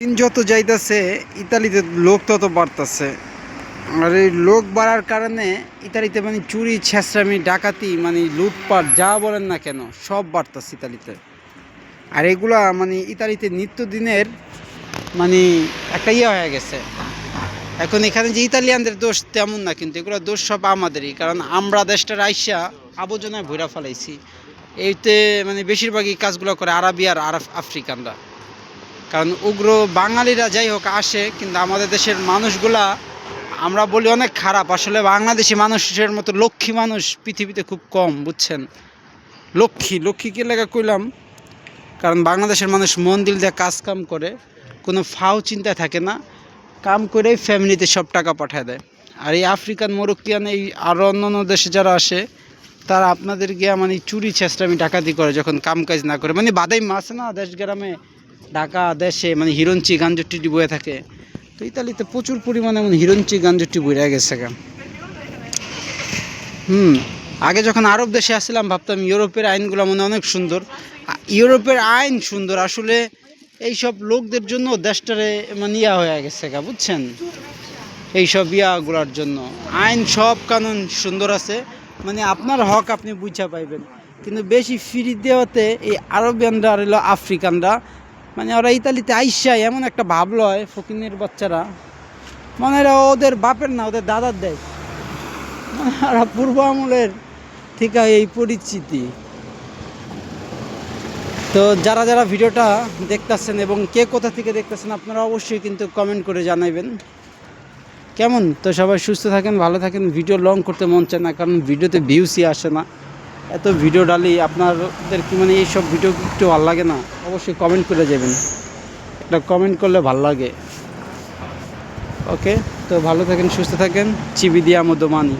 দিন যত যাইতেছে ইতালিতে লোক তত বাড়তেছে। আর এই লোক বাড়ার কারণে ইতালিতে মানে চুরি ছেঁচড়ামি ডাকাতি মানে লুটপাট যা বলেন না কেন সব বাড়তেছে ইতালিতে। আর এগুলা মানে ইতালিতে নিত্যদিনের মানে একটা হয়ে গেছে। এখন এখানে যে ইতালিয়ানদের দোষ তেমন না, কিন্তু এগুলো দোষ সব আমাদেরই, কারণ আমরা দেশটার আইসা আবর্জনায় ভইরা ফেলাইছি। এইতে মানে বেশিরভাগই কাজগুলো করে আরবি আর আফ্রিকানরা। কারণ উগ্র বাঙালিরা যাই হোক আসে, কিন্তু আমাদের দেশের মানুষগুলা আমরা বলি অনেক খারাপ। আসলে বাংলাদেশি মানুষের মতো লক্ষ্মী মানুষ পৃথিবীতে খুব কম, বুঝছেন? লক্ষ্মী কি লেখা কইলাম, কারণ বাংলাদেশের মানুষ মন দিল দিয়ে কাজ কাম করে, কোনো ফাও চিন্তায় থাকে না, কাম করেই ফ্যামিলিতে সব টাকা পাঠায় দেয়। আর এই আফ্রিকান মরক্কিয়ান এই আরও অন্যান্য দেশে যারা আসে, তারা আপনাদের গিয়া মানে চুরি চেষ্টামি ডাকাতি করে যখন কাম কাজ না করে। মানে বাদাই মাছ না দেশ গ্রামে ঢাকা দেশে মানে হিরঞ্চি গাঞ্জটি বয়ে থাকে, তো ইতালিতে প্রচুর পরিমাণে মানে হিরঞ্চি গাঞ্জটি বইয়া গেছে গা। আগে যখন আরব দেশে আসছিলাম ভাবতাম ইউরোপের আইনগুলো মনে অনেক সুন্দর। ইউরোপের আইন সুন্দর, আসলে এইসব লোকদের জন্য দেশটারে মানে হয়ে গেছে গা, বুঝছেন? এইসব ইয়াগুলোর জন্য আইন সব কানুন সুন্দর আছে, মানে আপনার হক আপনি বুঝা পাইবেন। কিন্তু বেশি ফ্রি দেওয়াতে এই আরবিয়ানরা আর হলো আফ্রিকানরা মানে ওরা ইতালিতে আইসায় এমন একটা ভাব লয় ফকিনের বাচ্চারা, মানে এরা ওদের বাপের না ওদের দাদার দেশ, মানে ওরা পূর্ব আমলের থেকে এই পরিচিতি। তো যারা যারা ভিডিওটা দেখতেছেন এবং কে কোথা থেকে দেখতেছেন আপনারা অবশ্যই কিন্তু কমেন্ট করে জানাবেন কেমন। তো সবাই সুস্থ থাকেন, ভালো থাকেন। ভিডিও লং করতে মন চায় না, কারণ ভিডিওতে ভিউসই আসে না। এত ভিডিও ডালি আপনাদের কি মানে এইসব ভিডিও একটু ভালো লাগে না? অবশ্যই কমেন্ট করে যাবেন, একটা কমেন্ট করলে ভালো লাগে। ওকে, তো ভালো থাকেন, সুস্থ থাকেন। চিবি দিয়া মতো মানি।